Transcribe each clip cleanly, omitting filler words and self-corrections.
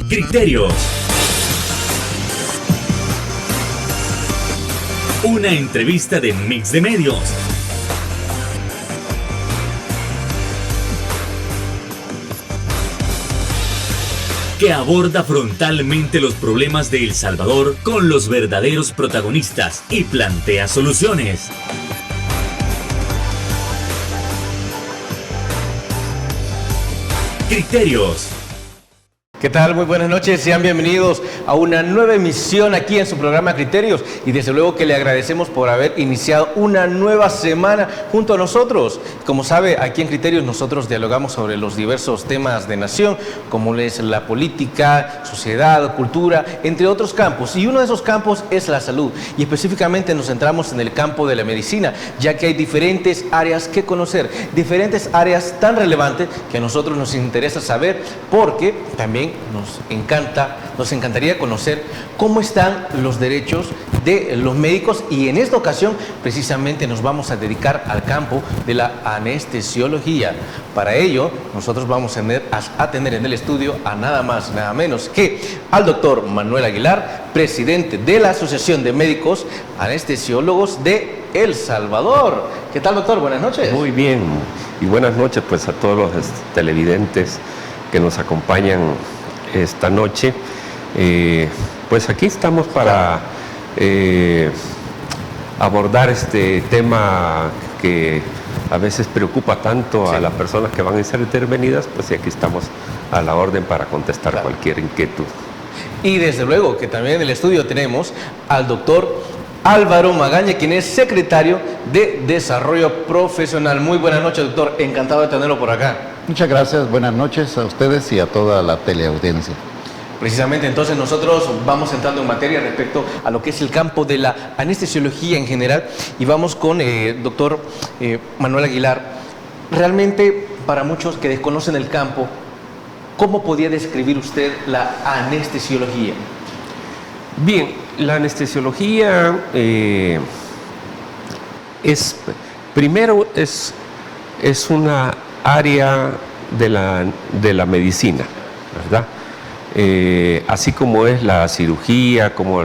Criterios. Una entrevista de Mix de Medios. Que aborda frontalmente los problemas de El Salvador con los verdaderos protagonistas y plantea soluciones. Criterios. ¿Qué tal? Muy buenas noches, sean bienvenidos a una nueva emisión aquí en su programa Criterios y desde luego que le agradecemos por haber iniciado una nueva semana junto a nosotros. Como sabe, aquí en Criterios nosotros dialogamos sobre los diversos temas de nación, como es la política, sociedad, cultura, entre otros campos, y uno de esos campos es la salud, y específicamente nos centramos en el campo de la medicina, ya que hay diferentes áreas que conocer, diferentes áreas tan relevantes que a nosotros nos interesa saber, porque también nos encantaría conocer cómo están los derechos de los médicos, y en esta ocasión precisamente nos vamos a dedicar al campo de la anestesiología. Para ello nosotros vamos a tener en el estudio a nada más, nada menos que al doctor Manuel Aguilar, presidente de la Asociación de Médicos Anestesiólogos de El Salvador. ¿Qué tal, doctor? Buenas noches. Muy bien, y buenas noches pues a todos los televidentes que nos acompañan esta noche. Pues aquí estamos para abordar este tema que a veces preocupa tanto a las personas que van a ser intervenidas, pues y aquí estamos a la orden para contestar cualquier inquietud. Y desde luego que también en el estudio tenemos al doctor Álvaro Magaña, quien es secretario de Desarrollo Profesional. Muy buenas noches, doctor, encantado de tenerlo por acá. Muchas gracias, buenas noches a ustedes y a toda la teleaudiencia. Precisamente, entonces nosotros vamos entrando en materia respecto a lo que es el campo de la anestesiología en general, y vamos con el doctor Manuel Aguilar. Realmente, para muchos que desconocen el campo, ¿cómo podría describir usted la anestesiología? Bien, la anestesiología es una área de la medicina, ¿verdad? Así como es la cirugía, como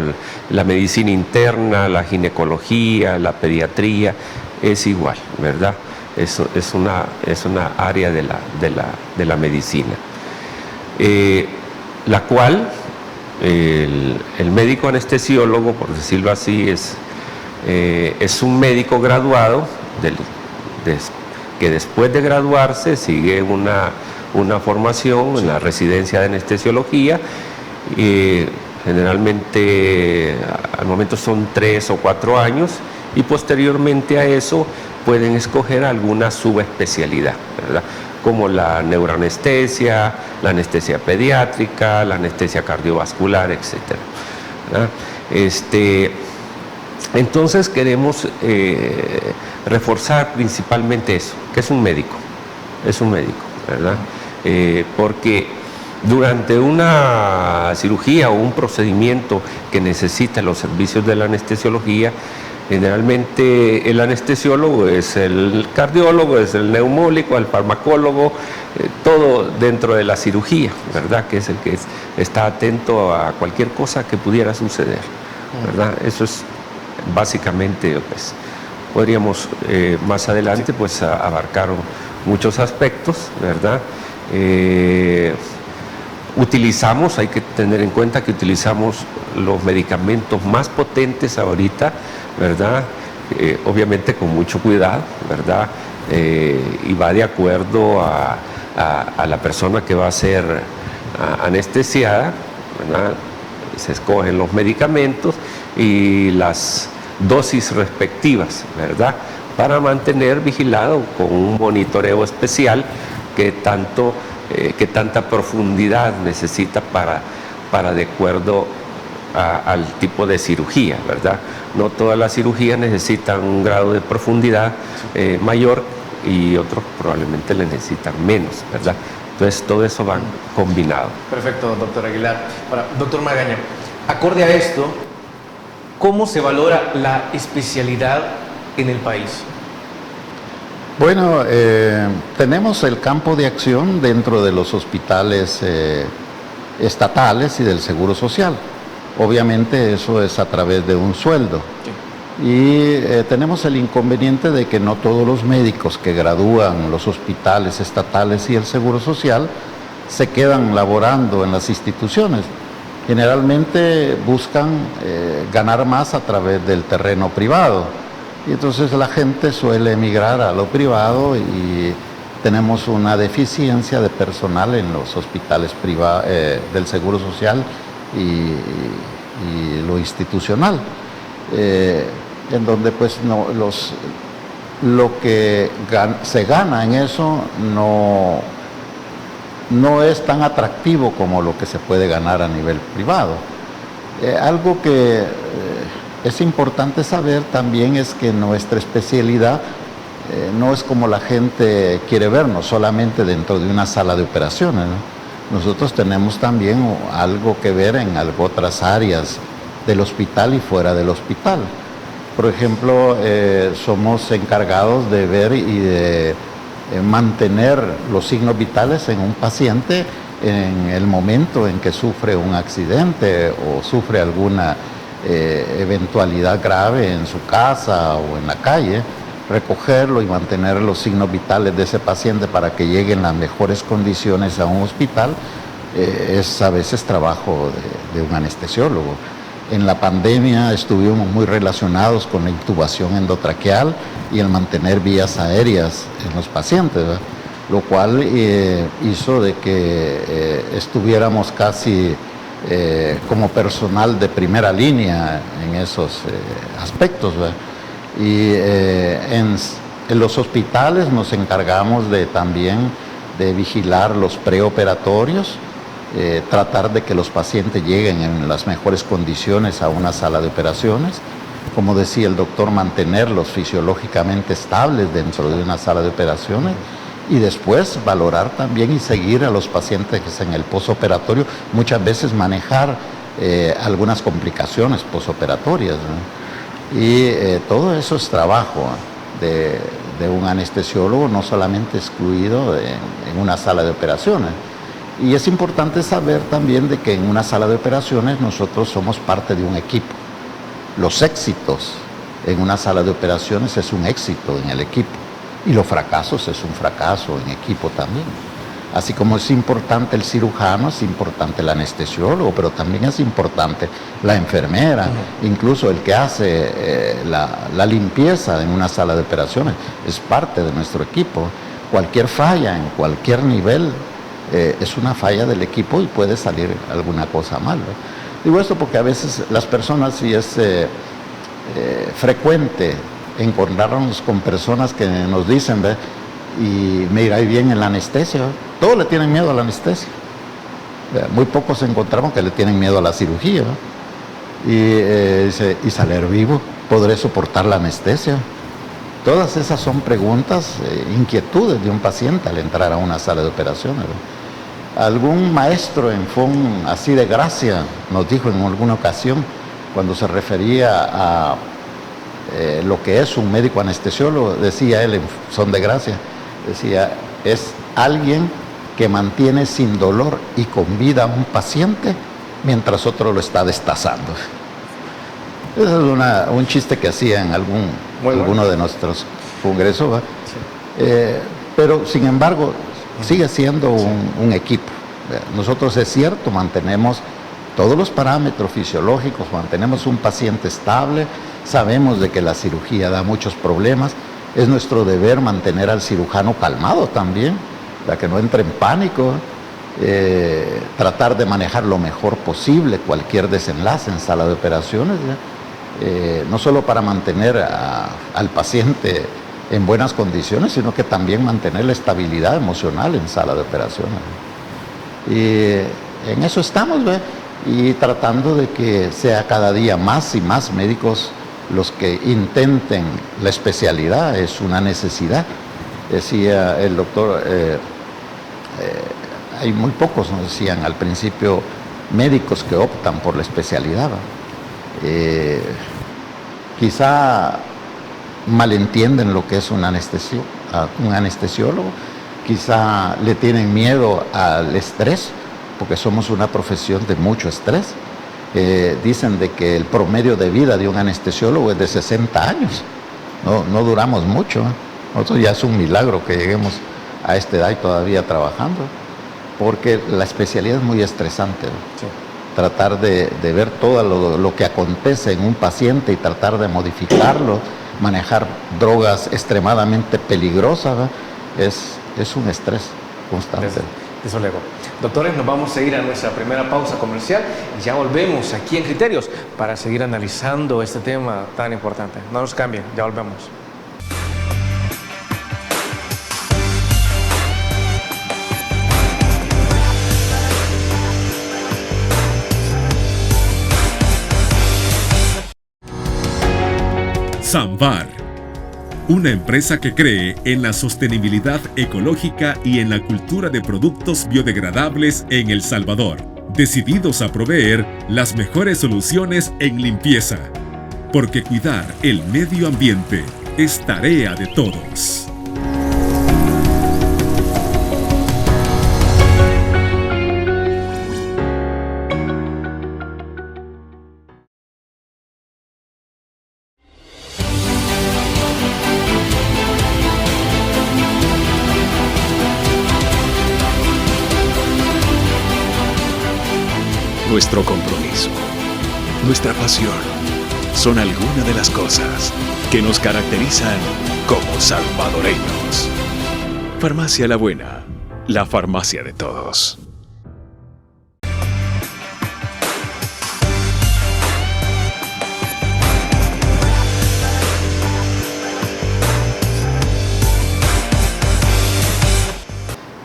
la medicina interna, la ginecología, la pediatría, es igual, ¿verdad? Es una área de la medicina, la cual el médico anestesiólogo, por decirlo así, es un médico graduado que después de graduarse sigue una formación en la residencia de anestesiología, y generalmente al momento son 3 o 4 años, y posteriormente a eso pueden escoger alguna subespecialidad, ¿verdad? Como la neuroanestesia, la anestesia pediátrica, la anestesia cardiovascular, etc. Entonces queremos reforzar principalmente eso, que es un médico, ¿verdad? Porque durante una cirugía o un procedimiento que necesita los servicios de la anestesiología, generalmente el anestesiólogo es el cardiólogo, es el neumólogo, el farmacólogo, todo dentro de la cirugía, ¿verdad? Que es el que está atento a cualquier cosa que pudiera suceder, ¿verdad? Eso es básicamente, pues, podríamos más adelante pues abarcar muchos aspectos, ¿verdad? Hay que tener en cuenta que utilizamos los medicamentos más potentes ahorita, ¿verdad? Obviamente con mucho cuidado, ¿verdad? Y va de acuerdo a la persona que va a ser anestesiada, ¿verdad? Se escogen los medicamentos y las dosis respectivas, ¿verdad? Para mantener vigilado con un monitoreo especial que tanta profundidad necesita para de acuerdo al tipo de cirugía, ¿verdad? No todas las cirugías necesitan un grado de profundidad mayor, y otros probablemente le necesitan menos, ¿verdad? Entonces todo eso va combinado. Perfecto, doctor Aguilar. Ahora, doctor Magaña, acorde a esto, ¿cómo se valora la especialidad en el país? Bueno, tenemos el campo de acción dentro de los hospitales estatales y del Seguro Social. Obviamente eso es a través de un sueldo. Y tenemos el inconveniente de que no todos los médicos que gradúan los hospitales estatales y el Seguro Social se quedan laborando en las instituciones. Generalmente buscan ganar más a través del terreno privado. Y entonces la gente suele emigrar a lo privado y tenemos una deficiencia de personal en los hospitales del Seguro Social y lo institucional. En donde pues lo que se gana en eso no es tan atractivo como lo que se puede ganar a nivel privado. Algo que es importante saber también es que nuestra especialidad no es como la gente quiere vernos, solamente dentro de una sala de operaciones, ¿no? Nosotros tenemos también algo que ver en otras áreas del hospital y fuera del hospital. Por ejemplo, somos encargados de ver y de mantener los signos vitales en un paciente en el momento en que sufre un accidente o sufre alguna eventualidad grave en su casa o en la calle, recogerlo y mantener los signos vitales de ese paciente para que llegue en las mejores condiciones a un hospital, es a veces trabajo de un anestesiólogo. En la pandemia estuvimos muy relacionados con la intubación endotraqueal y el mantener vías aéreas en los pacientes, ¿verdad? Lo cual hizo de que estuviéramos casi como personal de primera línea en esos aspectos, ¿verdad? Y en los hospitales nos encargamos también de vigilar los preoperatorios, tratar de que los pacientes lleguen en las mejores condiciones a una sala de operaciones. Como decía el doctor, mantenerlos fisiológicamente estables dentro de una sala de operaciones y después valorar también y seguir a los pacientes en el posoperatorio, muchas veces manejar algunas complicaciones posoperatorias, ¿no? Y todo eso es trabajo de un anestesiólogo, no solamente excluido en una sala de operaciones. Y es importante saber también de que en una sala de operaciones nosotros somos parte de un equipo. Los éxitos en una sala de operaciones es un éxito en el equipo y los fracasos es un fracaso en equipo también. Así como es importante el cirujano, es importante el anestesiólogo, pero también es importante la enfermera, incluso el que hace la limpieza en una sala de operaciones, es parte de nuestro equipo. Cualquier falla en cualquier nivel es una falla del equipo y puede salir alguna cosa mal, ¿no? Digo esto porque a veces las personas, si es frecuente encontrarnos con personas que nos dicen, ¿ve? Y me irá bien en la anestesia, todos le tienen miedo a la anestesia. Muy pocos encontramos que le tienen miedo a la cirugía, ¿no? Y dice, ¿y salir vivo? ¿Podré soportar la anestesia? Todas esas son preguntas, inquietudes de un paciente al entrar a una sala de operaciones, ¿no? Algún maestro en FON así de gracia nos dijo en alguna ocasión, cuando se refería a lo que es un médico anestesiólogo, decía él en son de gracia, decía, es alguien que mantiene sin dolor y con vida a un paciente mientras otro lo está destazando. Ese es un chiste que hacía en alguno de nuestros congresos, ¿va? Sí. Pero sin embargo sigue siendo un equipo. Nosotros, es cierto, mantenemos todos los parámetros fisiológicos, mantenemos un paciente estable, sabemos de que la cirugía da muchos problemas, es nuestro deber mantener al cirujano calmado también, para que no entre en pánico, tratar de manejar lo mejor posible cualquier desenlace en sala de operaciones, no solo para mantener al paciente en buenas condiciones, sino que también mantener la estabilidad emocional en sala de operaciones. Y en eso estamos, ¿ve? Y tratando de que sea cada día más y más médicos los que intenten la especialidad, es una necesidad. Decía el doctor, hay muy pocos, nos decían al principio, médicos que optan por la especialidad. Quizá malentienden lo que es un anestesiólogo, quizá le tienen miedo al estrés, porque somos una profesión de mucho estrés. Dicen de que el promedio de vida de un anestesiólogo es de 60 años. No duramos mucho. Nosotros ya es un milagro que lleguemos a esta edad y todavía trabajando, porque la especialidad es muy estresante. Sí. Tratar de ver todo lo que acontece en un paciente y tratar de modificarlo, manejar drogas extremadamente peligrosas, ¿verdad? Es un estrés constante. Desde luego. Doctores, nos vamos a ir a nuestra primera pausa comercial y ya volvemos aquí en Criterios para seguir analizando este tema tan importante. No nos cambien, ya volvemos. Samvar, una empresa que cree en la sostenibilidad ecológica y en la cultura de productos biodegradables en El Salvador, decididos a proveer las mejores soluciones en limpieza, porque cuidar el medio ambiente es tarea de todos. Nuestro compromiso, nuestra pasión, son algunas de las cosas que nos caracterizan como salvadoreños. Farmacia La Buena, la farmacia de todos.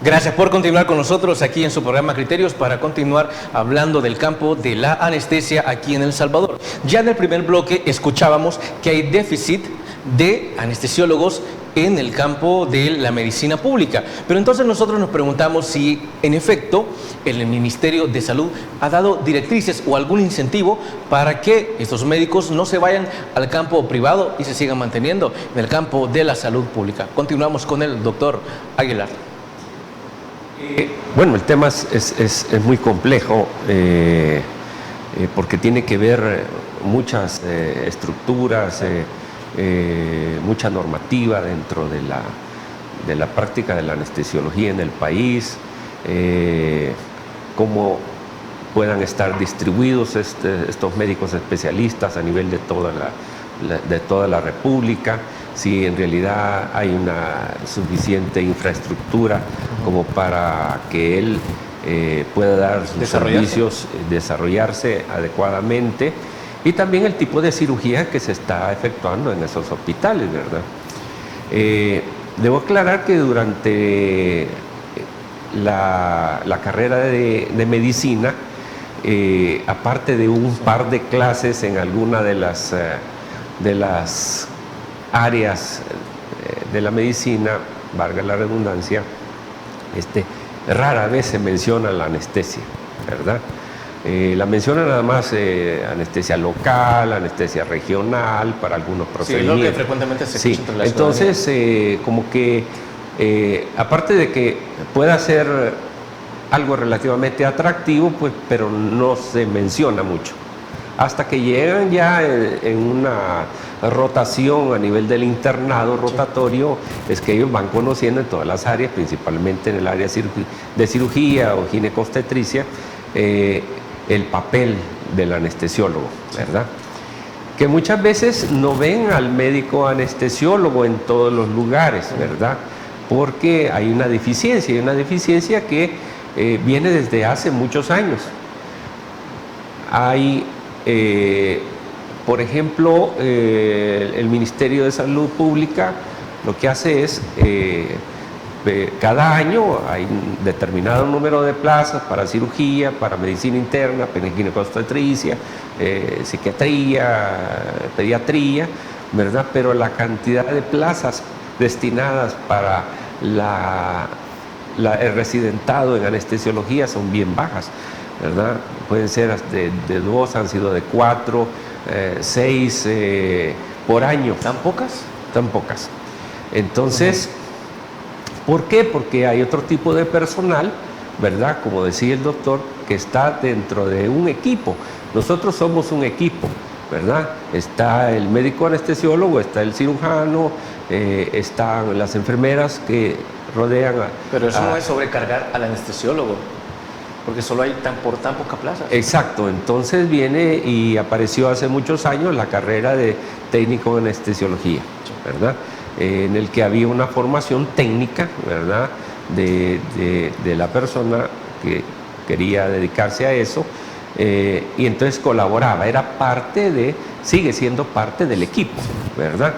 Gracias por continuar con nosotros aquí en su programa Criterios para continuar hablando del campo de la anestesia aquí en El Salvador. Ya en el primer bloque escuchábamos que hay déficit de anestesiólogos en el campo de la medicina pública. Pero entonces nosotros nos preguntamos si en efecto el Ministerio de Salud ha dado directrices o algún incentivo para que estos médicos no se vayan al campo privado y se sigan manteniendo en el campo de la salud pública. Continuamos con el doctor Aguilar. Bueno, el tema es muy complejo porque tiene que ver muchas estructuras, mucha normativa dentro de la práctica de la anestesiología en el país, cómo puedan estar distribuidos estos médicos especialistas a nivel de toda la República, si en realidad hay una suficiente infraestructura como para que él pueda dar sus servicios, desarrollarse adecuadamente, y también el tipo de cirugía que se está efectuando en esos hospitales, ¿verdad? Debo aclarar que durante la carrera de medicina, aparte de un par de clases en alguna de las áreas de la medicina, valga la redundancia, rara vez se menciona la anestesia, ¿verdad? La menciona nada más anestesia local, anestesia regional, para algunos procedimientos. Sí, es lo que frecuentemente se escucha entre la entonces, como que, aparte de que pueda ser algo relativamente atractivo, pues, pero no se menciona mucho. Hasta que llegan ya en una rotación a nivel del internado rotatorio, es que ellos van conociendo en todas las áreas, principalmente en el área de cirugía o ginecobstetricia, el papel del anestesiólogo, ¿verdad? Que muchas veces no ven al médico anestesiólogo en todos los lugares, ¿verdad? Porque hay una deficiencia que viene desde hace muchos años. Hay por ejemplo, el Ministerio de Salud Pública lo que hace es, cada año hay un determinado número de plazas para cirugía, para medicina interna, ginecobstetricia, psiquiatría, pediatría, ¿verdad? Pero la cantidad de plazas destinadas para el residentado en anestesiología son bien bajas, ¿verdad? Pueden ser de 2, han sido de 4, 6 por año. ¿Tan pocas? Tan pocas. Entonces, ¿por qué? Porque hay otro tipo de personal, ¿verdad? Como decía el doctor, que está dentro de un equipo. Nosotros somos un equipo, ¿verdad? Está el médico anestesiólogo, está el cirujano, están las enfermeras que rodean a... Pero eso no es sobrecargar al anestesiólogo, porque solo hay tan poca plaza. Exacto, entonces viene y apareció hace muchos años la carrera de técnico en anestesiología, ¿verdad? En el que había una formación técnica, ¿verdad? De la persona que quería dedicarse a eso, y entonces colaboraba, sigue siendo parte del equipo, ¿verdad?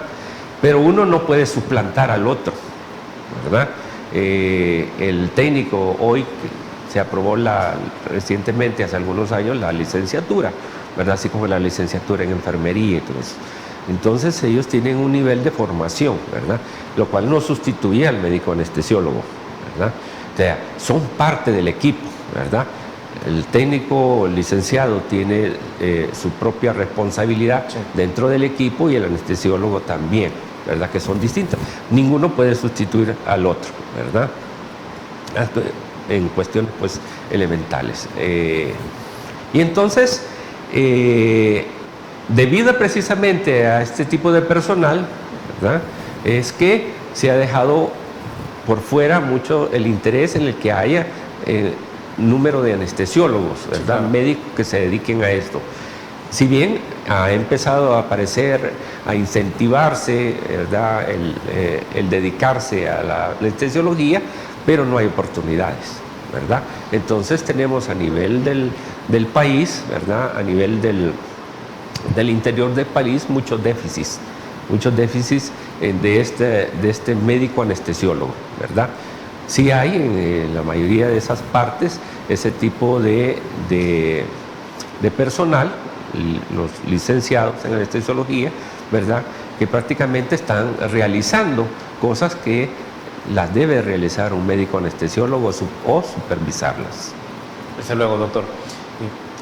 Pero uno no puede suplantar al otro, ¿verdad? El técnico hoy se aprobó recientemente, hace algunos años, la licenciatura, ¿verdad? Así como la licenciatura en enfermería y todo eso. Entonces ellos tienen un nivel de formación, ¿verdad? Lo cual no sustituye al médico anestesiólogo, ¿verdad? O sea, son parte del equipo, ¿verdad? El técnico licenciado tiene su propia responsabilidad dentro del equipo y el anestesiólogo también, ¿verdad? Que son distintos. Ninguno puede sustituir al otro, ¿verdad? En cuestiones pues elementales. Y entonces, debido precisamente a este tipo de personal, ¿verdad? Es que se ha dejado por fuera mucho el interés en el que haya número de anestesiólogos, ¿verdad? Sí, claro. Médicos que se dediquen a esto. Si bien ha empezado a aparecer, a incentivarse, ¿verdad? El dedicarse a la anestesiología, pero no hay oportunidades, ¿verdad? Entonces tenemos a nivel del país, ¿verdad? A nivel del interior del país muchos déficits de este médico anestesiólogo, ¿verdad? Sí hay en la mayoría de esas partes ese tipo de personal, los licenciados en anestesiología, ¿verdad? Que prácticamente están realizando cosas que las debe realizar un médico anestesiólogo o supervisarlas. Desde luego, doctor.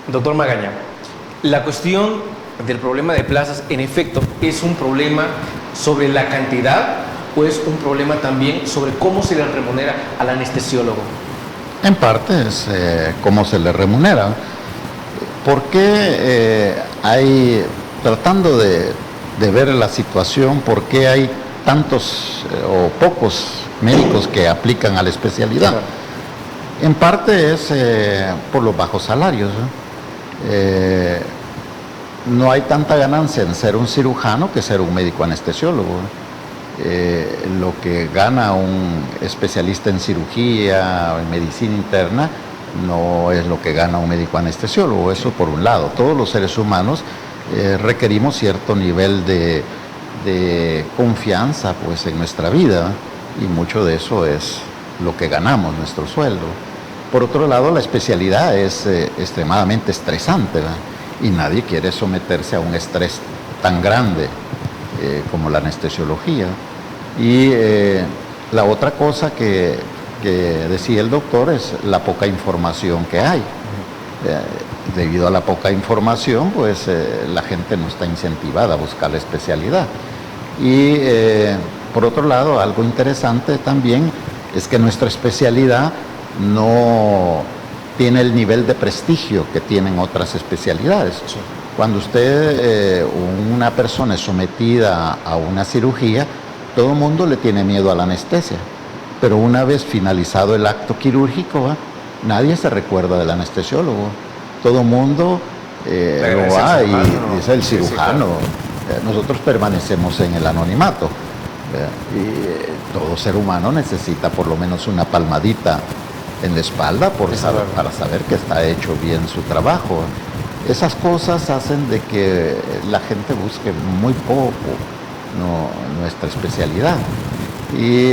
Doctor Magaña, la cuestión del problema de plazas, en efecto, ¿es un problema sobre la cantidad o es un problema también sobre cómo se le remunera al anestesiólogo? En parte es cómo se le remunera. Porque tratando de ver la situación, por qué hay tantos o pocos médicos que aplican a la especialidad. Claro. En parte es por los bajos salarios. No hay tanta ganancia en ser un cirujano que ser un médico anestesiólogo. Lo que gana un especialista en cirugía o en medicina interna no es lo que gana un médico anestesiólogo. Eso por un lado. Todos los seres humanos requerimos cierto nivel de confianza pues, en nuestra vida, y mucho de eso es lo que ganamos, nuestro sueldo. Por otro lado, la especialidad es extremadamente estresante, ¿verdad? Y nadie quiere someterse a un estrés tan grande como la anestesiología. Y la otra cosa que decía el doctor es la poca información que hay. Debido a la poca información, pues la gente no está incentivada a buscar la especialidad. Y por otro lado, algo interesante también es que nuestra especialidad no tiene el nivel de prestigio que tienen otras especialidades. Sí. Cuando una persona es sometida a una cirugía, todo el mundo le tiene miedo a la anestesia. Pero una vez finalizado el acto quirúrgico, nadie se recuerda del anestesiólogo. Todo el mundo lo va y dice el cirujano. Nosotros permanecemos en el anonimato. Y todo ser humano necesita por lo menos una palmadita en la espalda para saber que está hecho bien su trabajo. Esas cosas hacen de que la gente busque muy poco nuestra especialidad. Y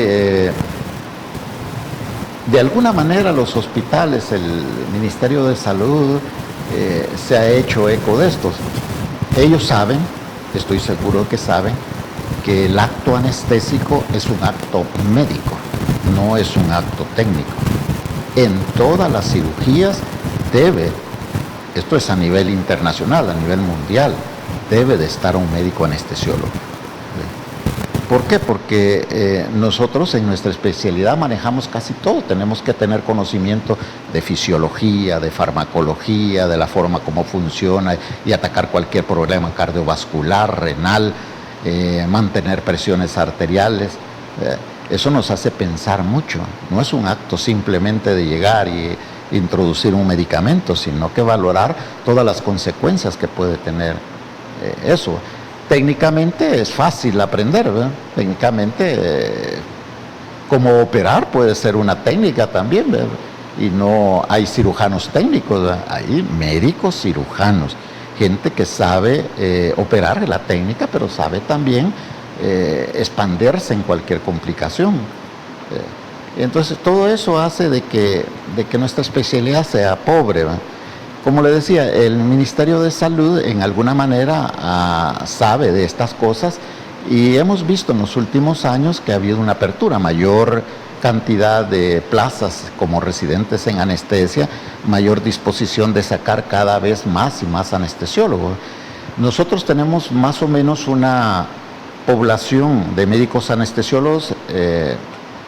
de alguna manera los hospitales, el Ministerio de Salud se ha hecho eco de estos. Ellos saben, estoy seguro que saben, que el acto anestésico es un acto médico, no es un acto técnico. En todas las cirugías esto es a nivel internacional, a nivel mundial, debe de estar un médico anestesiólogo. ¿Por qué? Porque nosotros en nuestra especialidad manejamos casi todo. Tenemos que tener conocimiento de fisiología, de farmacología, de la forma como funciona y atacar cualquier problema cardiovascular, renal, mantener presiones arteriales. Eso nos hace pensar mucho. No es un acto simplemente de llegar y introducir un medicamento, sino que valorar todas las consecuencias que puede tener eso. Técnicamente es fácil aprender, ¿verdad? Técnicamente, como operar puede ser una técnica también, ¿verdad? Y no hay cirujanos técnicos, ¿verdad? Hay médicos cirujanos, gente que sabe operar la técnica, pero sabe también expandirse en cualquier complicación. Entonces todo eso hace de que nuestra especialidad sea pobre, ¿verdad? Como le decía, el Ministerio de Salud en alguna manera sabe de estas cosas y hemos visto en los últimos años que ha habido una apertura, mayor cantidad de plazas como residentes en anestesia, mayor disposición de sacar cada vez más y más anestesiólogos. Nosotros tenemos más o menos una población de médicos anestesiólogos,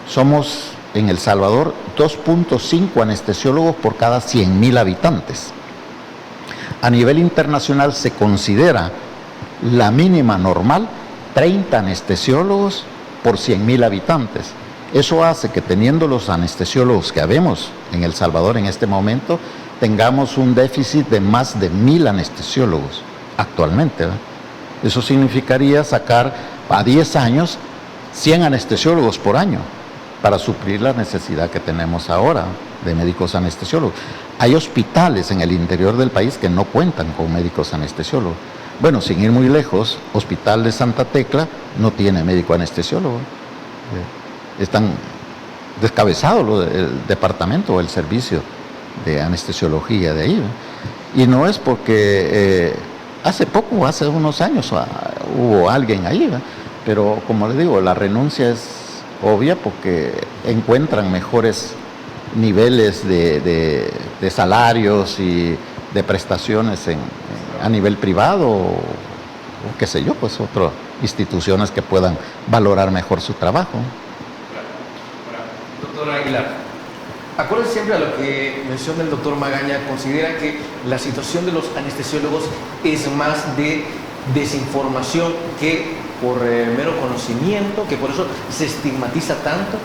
somos en El Salvador 2.5 anestesiólogos por cada 100,000 habitantes. A nivel internacional se considera la mínima normal 30 anestesiólogos por 100,000 habitantes. Eso hace que teniendo los anestesiólogos que habemos en El Salvador en este momento, tengamos un déficit de más de 1,000 anestesiólogos actualmente, ¿verdad? Eso significaría sacar a 10 años 100 anestesiólogos por año para suplir la necesidad que tenemos ahora de médicos anestesiólogos. Hay hospitales en el interior del país que no cuentan con médicos anestesiólogos. Bueno, sin ir muy lejos, Hospital de Santa Tecla no tiene médico anestesiólogo. Están descabezados el departamento o el servicio de anestesiología de ahí, ¿verdad? Y no es porque hace poco, hace unos años, hubo alguien ahí, ¿verdad? Pero como les digo, la renuncia es obvia porque encuentran mejores niveles de salarios y de prestaciones a nivel privado o qué sé yo, pues otras instituciones que puedan valorar mejor su trabajo. Doctor Aguilar, acuérdense siempre a lo que menciona el doctor Magaña, considera que la situación de los anestesiólogos es más de desinformación que por mero conocimiento, que por eso se estigmatiza tanto.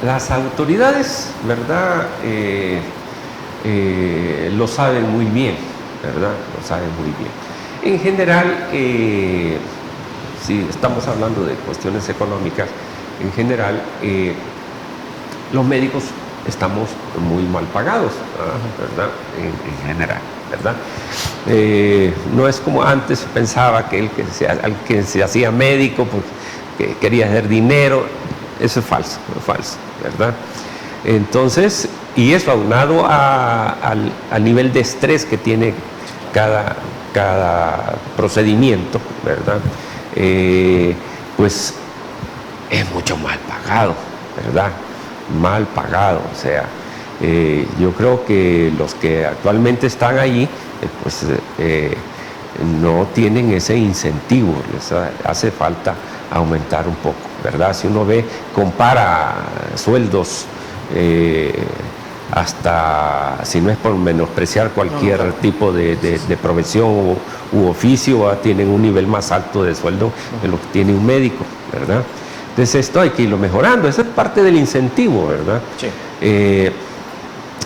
Las autoridades, ¿verdad? Lo saben muy bien, ¿verdad? Lo saben muy bien. En general, si estamos hablando de cuestiones económicas, en general, los médicos estamos muy mal pagados, ¿verdad? En general, ¿verdad? No es como antes pensaba que el que se hacía médico porque quería hacer dinero. Eso es falso, ¿verdad? Entonces, y eso aunado al nivel de estrés que tiene cada procedimiento, ¿verdad? Pues es mucho mal pagado, ¿verdad? Mal pagado, o sea, yo creo que los que actualmente están allí, no tienen ese incentivo, les hace falta aumentar un poco, ¿verdad? Si uno compara sueldos, hasta, si no es por menospreciar cualquier tipo de profesión u oficio, tienen un nivel más alto de sueldo que lo que tiene un médico, ¿verdad? Entonces esto hay que irlo mejorando, eso es parte del incentivo, ¿verdad? Sí.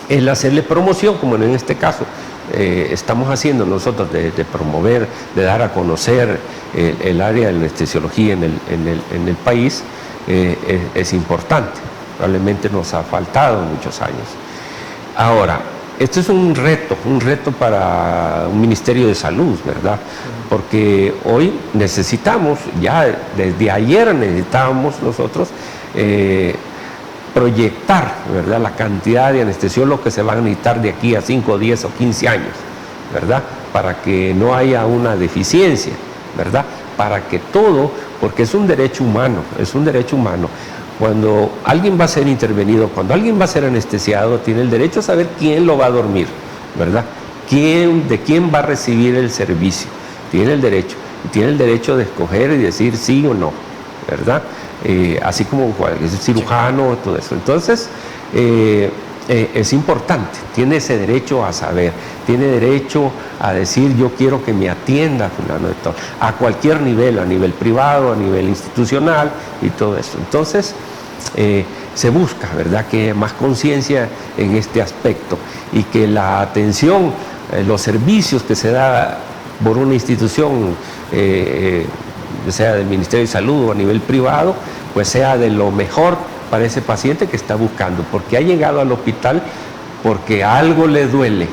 El hacerle promoción, como en este caso, estamos haciendo nosotros de promover, de dar a conocer el área de la anestesiología en el país, es importante. Probablemente nos ha faltado muchos años. Ahora, esto es un reto para un Ministerio de Salud, ¿verdad? Porque hoy necesitamos, ya desde ayer necesitábamos nosotros proyectar, ¿verdad?, la cantidad de anestesiólogos que se van a necesitar de aquí a 5, 10 o 15 años, ¿verdad? Para que no haya una deficiencia, ¿verdad? Para que todo, porque es un derecho humano, Cuando alguien va a ser intervenido, cuando alguien va a ser anestesiado, tiene el derecho a saber quién lo va a dormir, ¿verdad? de quién va a recibir el servicio. Tiene el derecho. Y tiene el derecho de escoger y decir sí o no, ¿verdad? Así como es cirujano, todo eso. Entonces, es importante, tiene ese derecho a saber, tiene derecho a decir yo quiero que me atienda fulano de tal, a cualquier nivel, a nivel privado, a nivel institucional y todo eso. Entonces, se busca, ¿verdad?, que haya más conciencia en este aspecto y que la atención, los servicios que se da por una institución, sea del Ministerio de Salud o a nivel privado, pues sea de lo mejor para ese paciente que está buscando, porque ha llegado al hospital porque algo le duele.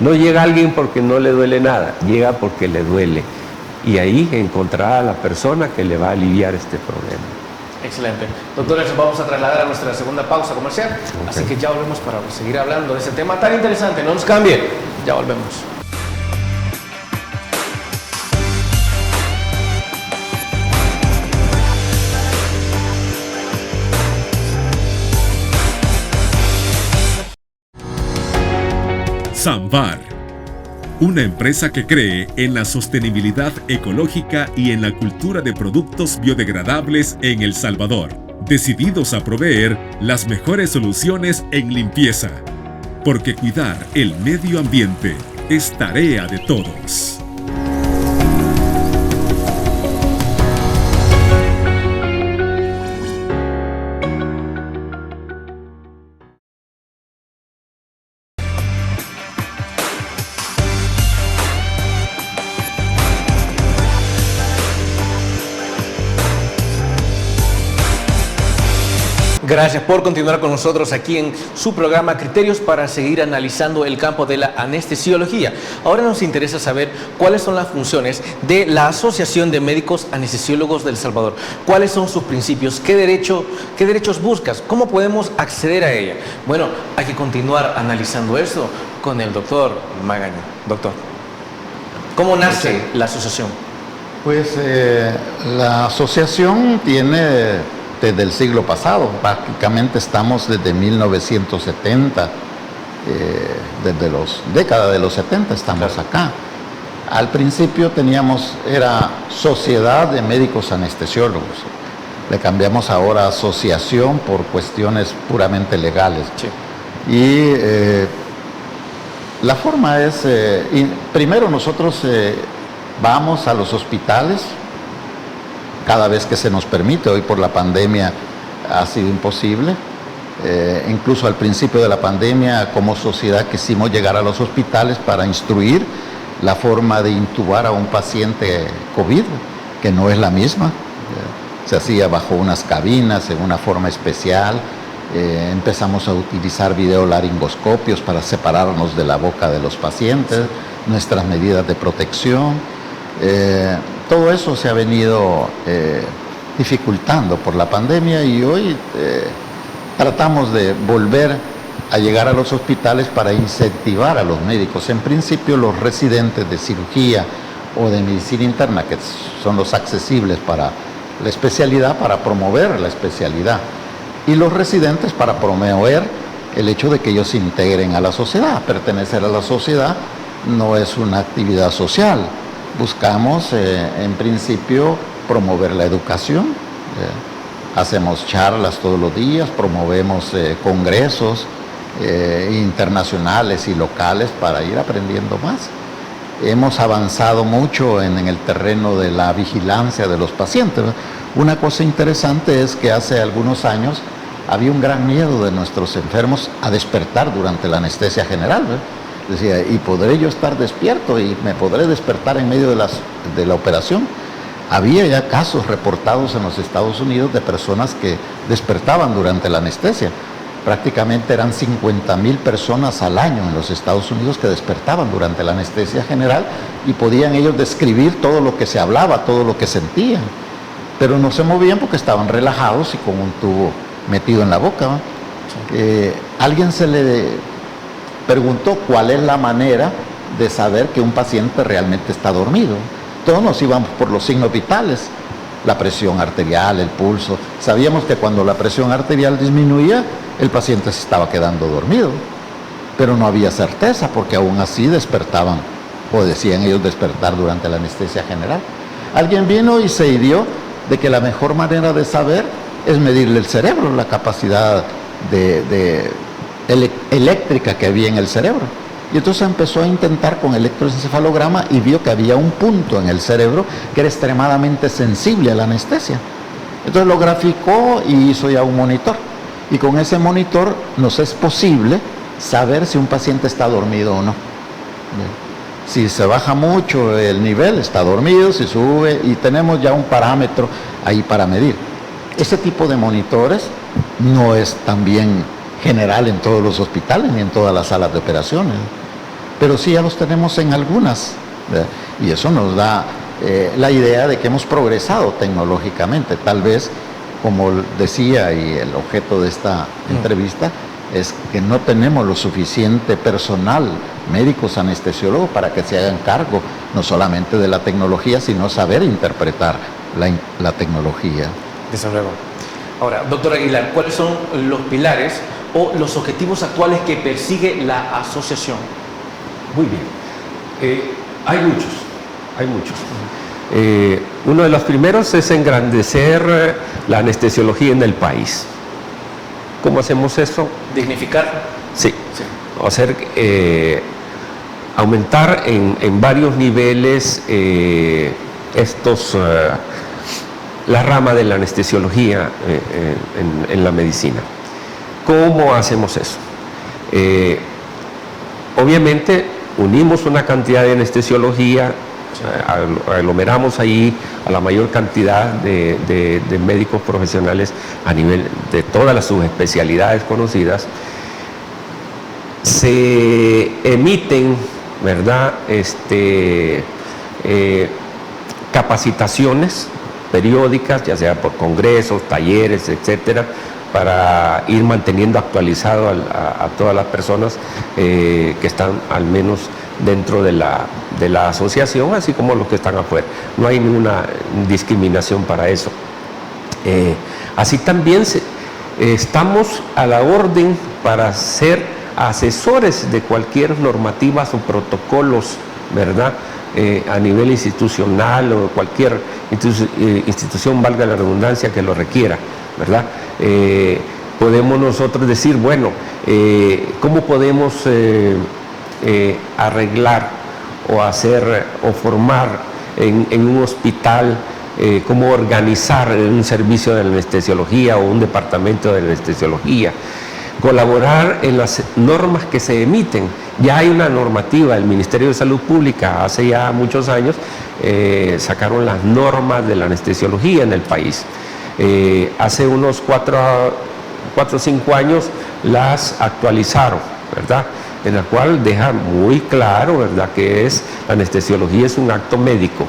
No llega alguien porque no le duele nada, llega porque le duele. Y ahí encontrará a la persona que le va a aliviar este problema. Excelente. Doctores, vamos a trasladar a nuestra segunda pausa comercial, así que ya volvemos para seguir hablando de ese tema tan interesante. No nos cambie, ya volvemos. Samvar, una empresa que cree en la sostenibilidad ecológica y en la cultura de productos biodegradables en El Salvador, decididos a proveer las mejores soluciones en limpieza, porque cuidar el medio ambiente es tarea de todos. Gracias por continuar con nosotros aquí en su programa Criterios para seguir analizando el campo de la anestesiología. Ahora nos interesa saber cuáles son las funciones de la Asociación de Médicos Anestesiólogos del Salvador. ¿Cuáles son sus principios? ¿Qué derechos buscas? ¿Cómo podemos acceder a ella? Bueno, hay que continuar analizando eso con el doctor Magaña. Doctor, ¿cómo nace la asociación? Pues la asociación tiene desde el siglo pasado, prácticamente estamos desde 1970, desde los décadas de los 70 estamos acá. Al principio era Sociedad de Médicos Anestesiólogos, le cambiamos ahora a asociación por cuestiones puramente legales. Sí. Y la forma es, primero nosotros vamos a los hospitales, cada vez que se nos permite. Hoy por la pandemia ha sido imposible. Incluso al principio de la pandemia, como sociedad, quisimos llegar a los hospitales para instruir la forma de intubar a un paciente COVID, que no es la misma. Se hacía bajo unas cabinas, en una forma especial. Empezamos a utilizar videolaringoscopios para separarnos de la boca de los pacientes, nuestras medidas de protección. Todo eso se ha venido dificultando por la pandemia y hoy tratamos de volver a llegar a los hospitales para incentivar a los médicos, en principio los residentes de cirugía o de medicina interna, que son los accesibles para la especialidad, para promover la especialidad, y los residentes para promover el hecho de que ellos se integren a la sociedad. Pertenecer a la sociedad no es una actividad social. Buscamos, en principio, promover la educación. Hacemos charlas todos los días, promovemos congresos internacionales y locales para ir aprendiendo más. Hemos avanzado mucho en el terreno de la vigilancia de los pacientes. Una cosa interesante es que hace algunos años había un gran miedo de nuestros enfermos a despertar durante la anestesia general, Decía, ¿y podré yo estar despierto y me podré despertar en medio de la operación? Había ya casos reportados en los Estados Unidos de personas que despertaban durante la anestesia. Prácticamente eran 50,000 personas al año en los Estados Unidos que despertaban durante la anestesia general y podían ellos describir todo lo que se hablaba, todo lo que sentían. Pero no se movían porque estaban relajados y con un tubo metido en la boca. Alguien se le preguntó cuál es la manera de saber que un paciente realmente está dormido. Todos nos íbamos por los signos vitales, la presión arterial, el pulso. Sabíamos que cuando la presión arterial disminuía, el paciente se estaba quedando dormido. pero no había certeza porque aún así despertaban, o decían ellos despertar durante la anestesia general. Alguien vino y se ideó de que la mejor manera de saber es medirle el cerebro, la capacidad eléctrica que había en el cerebro. Y entonces empezó a intentar con electroencefalograma y vio que había un punto en el cerebro que era extremadamente sensible a la anestesia. Entonces lo graficó y hizo ya un monitor. Y con ese monitor nos es posible saber si un paciente está dormido o no. Si se baja mucho el nivel, está dormido, si sube, y tenemos ya un parámetro ahí para medir. Ese tipo de monitores no es también general en todos los hospitales ni en todas las salas de operaciones, pero sí ya los tenemos en algunas, ¿verdad? Y eso nos da la idea de que hemos progresado tecnológicamente. Tal vez, como decía, y el objeto de esta entrevista, es que no tenemos lo suficiente personal, médicos, anestesiólogos, para que se hagan cargo no solamente de la tecnología, sino saber interpretar la tecnología. Desde luego. Ahora, doctor Aguilar, ¿cuáles son los pilares o los objetivos actuales que persigue la asociación? Muy bien. Hay muchos. Uno de los primeros es engrandecer la anestesiología en el país. ¿Cómo hacemos eso? ¿Dignificar? Sí. Hacer, aumentar en varios niveles la rama de la anestesiología en la medicina. ¿Cómo hacemos eso? Obviamente unimos una cantidad de anestesiología, aglomeramos ahí a la mayor cantidad de médicos profesionales a nivel de todas las subespecialidades conocidas. Se emiten, ¿verdad?, capacitaciones periódicas, ya sea por congresos, talleres, etcétera, para ir manteniendo actualizado a todas las personas que están al menos dentro de la asociación, así como los que están afuera. No hay ninguna discriminación para eso. Así también estamos a la orden para ser asesores de cualquier normativas o protocolos, ¿verdad?, a nivel institucional o cualquier institución, valga la redundancia, que lo requiera, ¿verdad? Podemos nosotros decir, bueno, ¿cómo podemos arreglar o hacer o formar en un hospital, cómo organizar un servicio de anestesiología o un departamento de anestesiología? Colaborar en las normas que se emiten. Ya hay una normativa, el Ministerio de Salud Pública hace ya muchos años sacaron las normas de la anestesiología en el país. Hace unos 4 o 5 años las actualizaron, ¿verdad?, en la cual deja muy claro, ¿verdad?, que la anestesiología es un acto médico.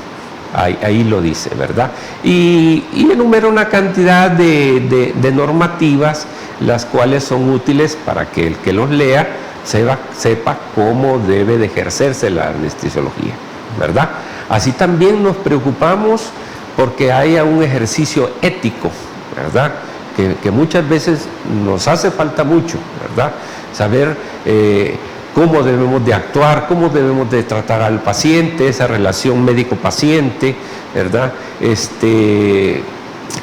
Ahí lo dice, ¿verdad? Y enumera una cantidad de normativas, las cuales son útiles para que el que los lea sepa cómo debe de ejercerse la anestesiología, ¿verdad? Así también nos preocupamos porque haya un ejercicio ético, ¿verdad?, que muchas veces nos hace falta mucho, ¿verdad? Saber cómo debemos de actuar, cómo debemos de tratar al paciente, esa relación médico-paciente, ¿verdad?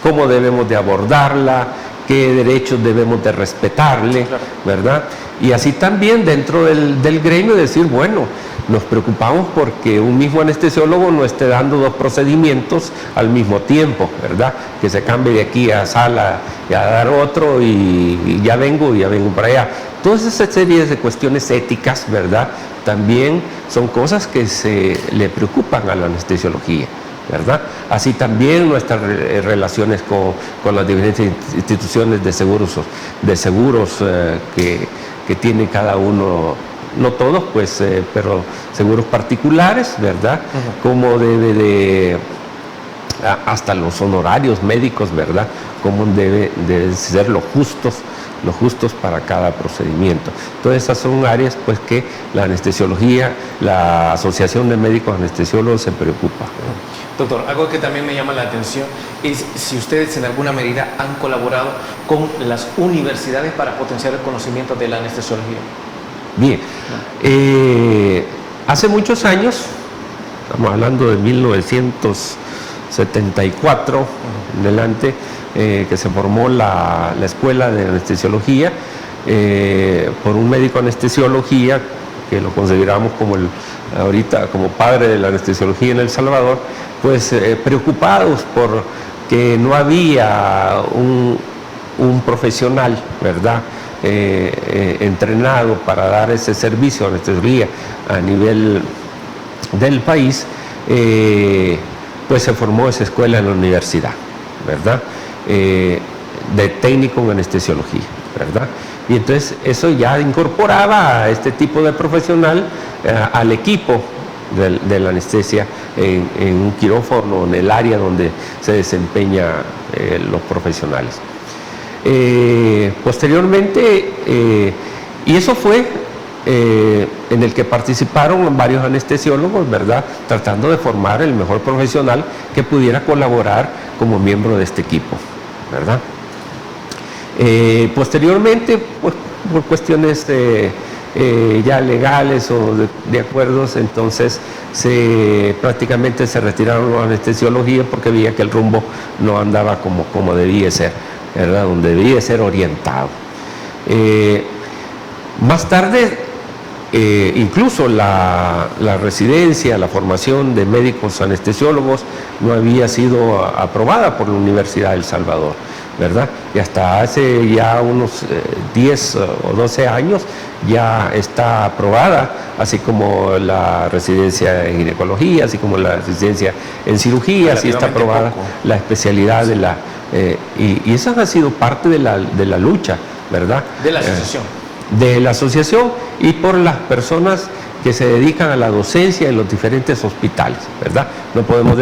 Cómo debemos de abordarla, qué derechos debemos de respetarle, ¿verdad? Y así también dentro del gremio decir, bueno, nos preocupamos porque un mismo anestesiólogo no esté dando 2 procedimientos al mismo tiempo, ¿verdad? Que se cambie de aquí a sala y a dar otro y ya vengo para allá. Todas esas series de cuestiones éticas, ¿verdad?, también son cosas que se le preocupan a la anestesiología, ¿verdad? Así también nuestras relaciones con las diferentes instituciones de seguros que tiene cada uno, no todos, pues, pero seguros particulares, ¿verdad? Cómo debe de, hasta los honorarios médicos, ¿verdad?, cómo debe de ser los justos para cada procedimiento. Todas esas son áreas, pues, que la anestesiología, la Asociación de Médicos Anestesiólogos se preocupa. Doctor, algo que también me llama la atención es si ustedes en alguna medida han colaborado con las universidades para potenciar el conocimiento de la anestesiología. Bien. Hace muchos años, estamos hablando de 1974 en adelante, que se formó la escuela de anestesiología por un médico de anestesiología que lo consideramos como ahorita como padre de la anestesiología en El Salvador, pues preocupados por que no había un profesional, ¿verdad?, entrenado para dar ese servicio de anestesiología a nivel del país, pues se formó esa escuela en la universidad, ¿verdad?, de técnico en anestesiología, ¿verdad? Y entonces eso ya incorporaba a este tipo de profesional al equipo de la anestesia en un quirófano, en el área donde se desempeñan los profesionales. Posteriormente, y eso fue en el que participaron varios anestesiólogos, ¿verdad?, tratando de formar el mejor profesional que pudiera colaborar como miembro de este equipo, ¿verdad? Posteriormente, pues, por cuestiones ya legales o de acuerdos, entonces prácticamente se retiraron los anestesiologías porque veía que el rumbo no andaba como debía ser, ¿verdad?, donde debía ser orientado. Más tarde, incluso la residencia, la formación de médicos anestesiólogos no había sido aprobada por la Universidad de El Salvador, ¿verdad? Y hasta hace ya unos 10 o 12 años ya está aprobada, así como la residencia en ginecología, así como la residencia en cirugía, así está aprobada la especialidad de la... y esa ha sido parte de la lucha, ¿verdad? De la asociación. De la asociación y por las personas que se dedican a la docencia en los diferentes hospitales, ¿verdad? No podemos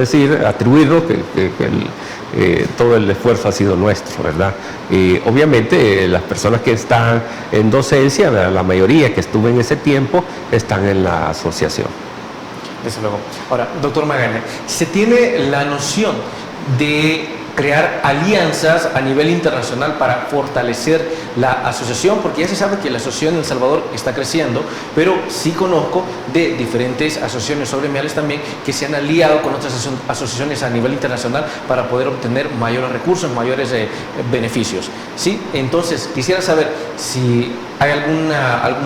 atribuirnos que todo el esfuerzo ha sido nuestro, ¿verdad? Y obviamente las personas que están en docencia, ¿verdad?, la mayoría que estuvo en ese tiempo, están en la asociación. Desde luego. Ahora, doctor Magaña, ¿se tiene la noción de crear alianzas a nivel internacional para fortalecer la asociación? Porque ya se sabe que la asociación en El Salvador está creciendo, pero sí conozco de diferentes asociaciones o gremiales también que se han aliado con otras asociaciones a nivel internacional para poder obtener mayores recursos, mayores beneficios, ¿sí? Entonces, quisiera saber si hay algún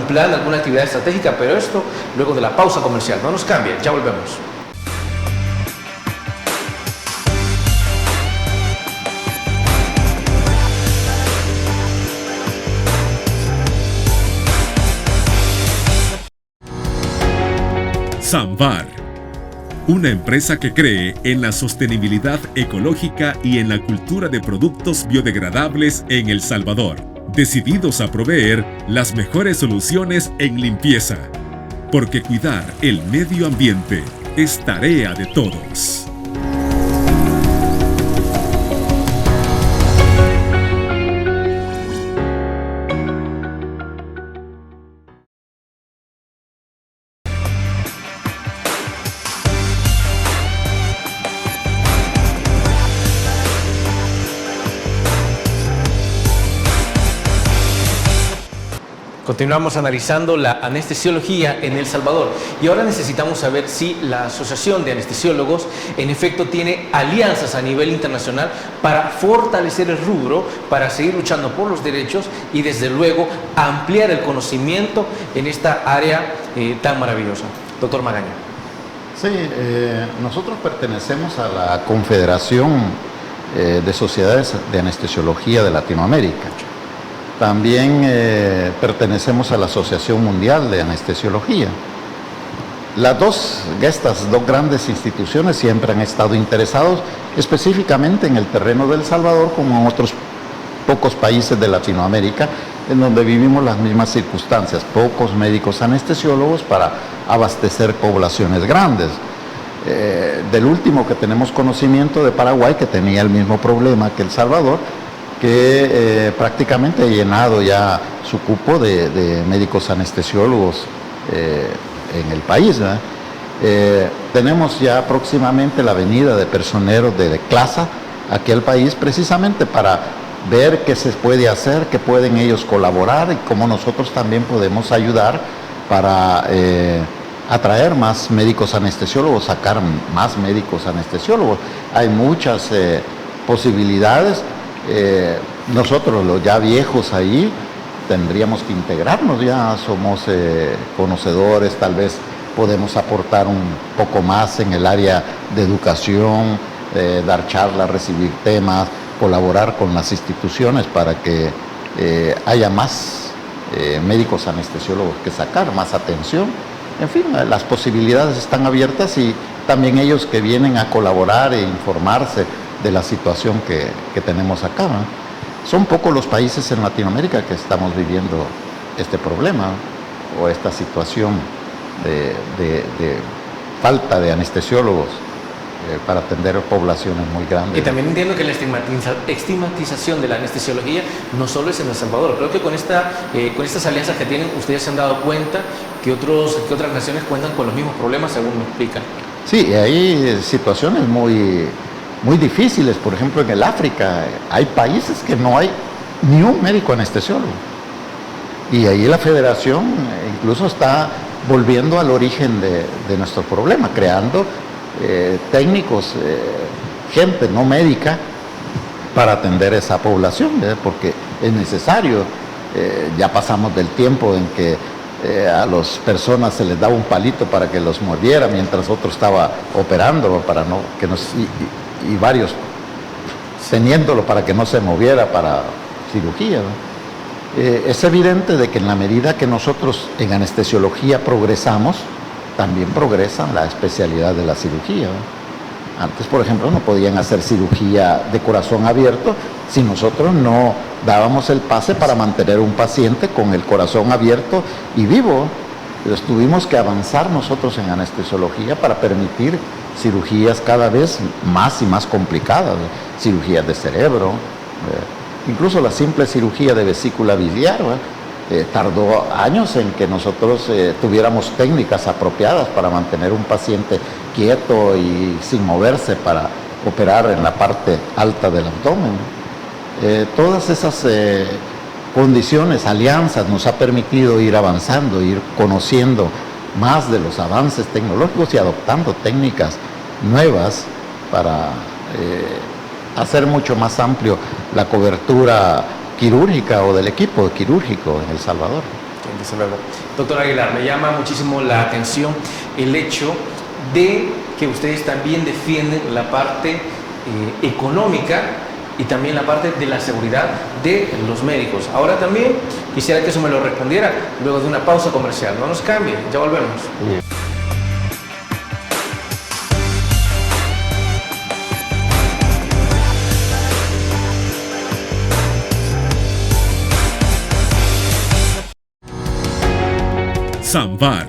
plan, alguna actividad estratégica, pero esto luego de la pausa comercial. No nos cambie, ya volvemos. Samvar, una empresa que cree en la sostenibilidad ecológica y en la cultura de productos biodegradables en El Salvador, decididos a proveer las mejores soluciones en limpieza, porque cuidar el medio ambiente es tarea de todos. Continuamos analizando la anestesiología en El Salvador y ahora necesitamos saber si la Asociación de Anestesiólogos en efecto tiene alianzas a nivel internacional para fortalecer el rubro, para seguir luchando por los derechos y desde luego ampliar el conocimiento en esta área tan maravillosa. Doctor Magaña. Sí, nosotros pertenecemos a la Confederación de Sociedades de Anestesiología de Latinoamérica. También pertenecemos a la Asociación Mundial de Anestesiología. Estas dos grandes instituciones siempre han estado interesados específicamente en el terreno de El Salvador, como en otros pocos países de Latinoamérica, en donde vivimos las mismas circunstancias, pocos médicos anestesiólogos para abastecer poblaciones grandes. Del último que tenemos conocimiento de Paraguay, que tenía el mismo problema que El Salvador, que prácticamente ha llenado ya su cupo de médicos anestesiólogos en el país, ¿verdad? Tenemos ya próximamente la venida de personeros de clase aquí al país, precisamente para ver qué se puede hacer, qué pueden ellos colaborar y cómo nosotros también podemos ayudar para atraer más médicos anestesiólogos, sacar más médicos anestesiólogos. Hay muchas posibilidades. Nosotros, los ya viejos ahí, tendríamos que integrarnos, ya somos conocedores, tal vez podemos aportar un poco más en el área de educación, dar charlas, recibir temas, colaborar con las instituciones para que haya más médicos anestesiólogos que sacar, más atención. En fin, las posibilidades están abiertas y también ellos que vienen a colaborar e informarse de la situación que tenemos acá, ¿no? Son pocos los países en Latinoamérica que estamos viviendo este problema o esta situación de falta de anestesiólogos para atender poblaciones muy grandes. Y también entiendo que la estigmatización de la anestesiología no solo es en El Salvador. Creo que con estas alianzas que tienen, ustedes se han dado cuenta que otras naciones cuentan con los mismos problemas, según me explican. Sí, hay situaciones muy difíciles. Por ejemplo, en el África hay países que no hay ni un médico anestesiólogo. Y ahí la federación incluso está volviendo al origen de nuestro problema, creando técnicos, gente no médica para atender esa población, porque es necesario. Ya pasamos del tiempo en que a las personas se les daba un palito para que los mordiera mientras otro estaba operando y varios teniéndolo para que no se moviera para cirugía, ¿no? Es evidente de que en la medida que nosotros en anestesiología progresamos, también progresa la especialidad de la cirugía, ¿no? Antes, por ejemplo, no podían hacer cirugía de corazón abierto si nosotros no dábamos el pase para mantener un paciente con el corazón abierto y vivo. Entonces tuvimos que avanzar nosotros en anestesiología para permitir cirugías cada vez más y más complicadas, cirugías de cerebro, incluso la simple cirugía de vesícula biliar, tardó años en que nosotros tuviéramos técnicas apropiadas para mantener un paciente quieto y sin moverse para operar en la parte alta del abdomen. Todas esas condiciones, alianzas, nos ha permitido ir avanzando, ir conociendo más de los avances tecnológicos y adoptando técnicas nuevas para hacer mucho más amplio la cobertura quirúrgica o del equipo quirúrgico en El Salvador. Desde luego. Doctor Aguilar, me llama muchísimo la atención el hecho de que ustedes también defienden la parte económica y también la parte de la seguridad de los médicos. Ahora también quisiera que eso me lo respondiera luego de una pausa comercial. No nos cambie, ya volvemos. Bien. Samvar,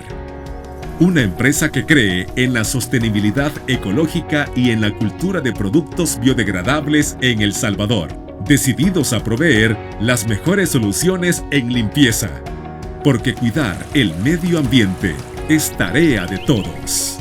una empresa que cree en la sostenibilidad ecológica y en la cultura de productos biodegradables en El Salvador, decididos a proveer las mejores soluciones en limpieza, porque cuidar el medio ambiente es tarea de todos.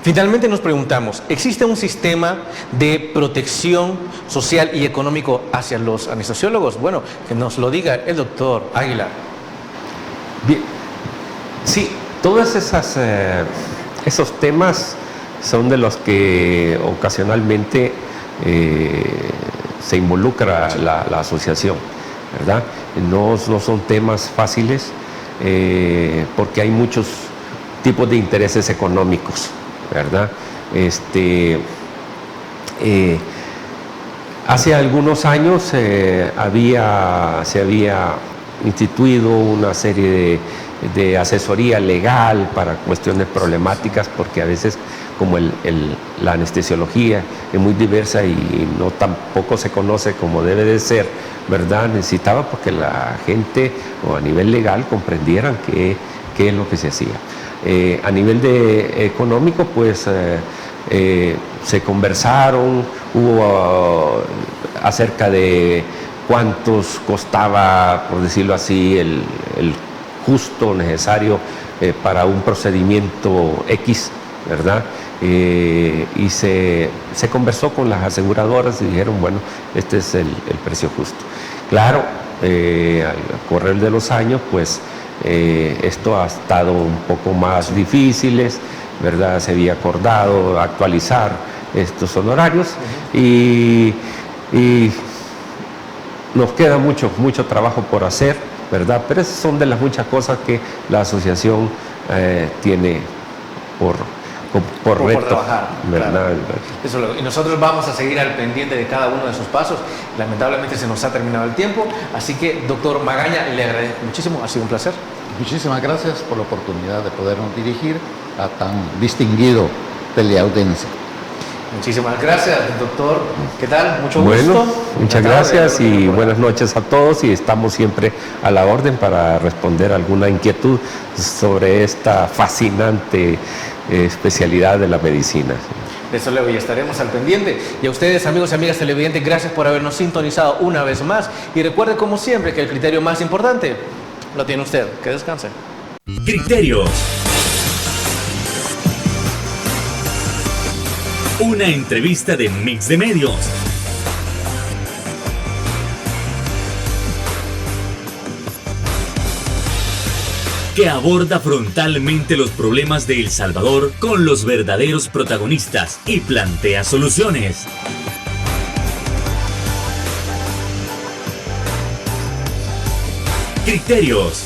Finalmente nos preguntamos, ¿existe un sistema de protección social y económico hacia los anestesiólogos? Bueno, que nos lo diga el doctor Aguilar. Bien, sí, todos esos temas son de los que ocasionalmente se involucra la asociación, ¿verdad? No son temas fáciles porque hay muchos tipos de intereses económicos, ¿verdad? Hace algunos años se había instituido una serie de asesoría legal para cuestiones problemáticas, porque a veces como la anestesiología es muy diversa y no tampoco se conoce como debe de ser, ¿verdad? Necesitaba porque la gente o a nivel legal comprendieran qué es lo que se hacía. A nivel de económico, pues se conversaron, hubo acerca de cuántos costaba, por decirlo así, el justo necesario para un procedimiento X, ¿verdad? Y se conversó con las aseguradoras y dijeron, bueno, este es el precio justo. Claro, al correr de los años, pues esto ha estado un poco más difíciles, ¿verdad? Se había acordado actualizar estos honorarios y nos queda mucho trabajo por hacer, ¿verdad? Pero esas son de las muchas cosas que la asociación tiene por reto, trabajar, ¿verdad? claro. Y nosotros vamos a seguir al pendiente de cada uno de sus pasos. Lamentablemente se nos ha terminado el tiempo, así que, doctor Magaña, le agradezco muchísimo, ha sido un placer. Muchísimas gracias por la oportunidad de podernos dirigir a tan distinguido teleaudiencia. Muchísimas gracias, doctor. ¿Qué tal? Mucho bueno, gusto. muchas gracias y buenas noches a todos, y estamos siempre a la orden para responder alguna inquietud sobre esta fascinante especialidad de la medicina. Desde luego, y estaremos al pendiente. Y a ustedes, amigos y amigas televidentes, gracias por habernos sintonizado una vez más. Y recuerde, como siempre, que el criterio más importante lo tiene usted. Que descanse. Criterios. Una entrevista de Mix de Medios. Que aborda frontalmente los problemas de El Salvador con los verdaderos protagonistas y plantea soluciones. Criterios.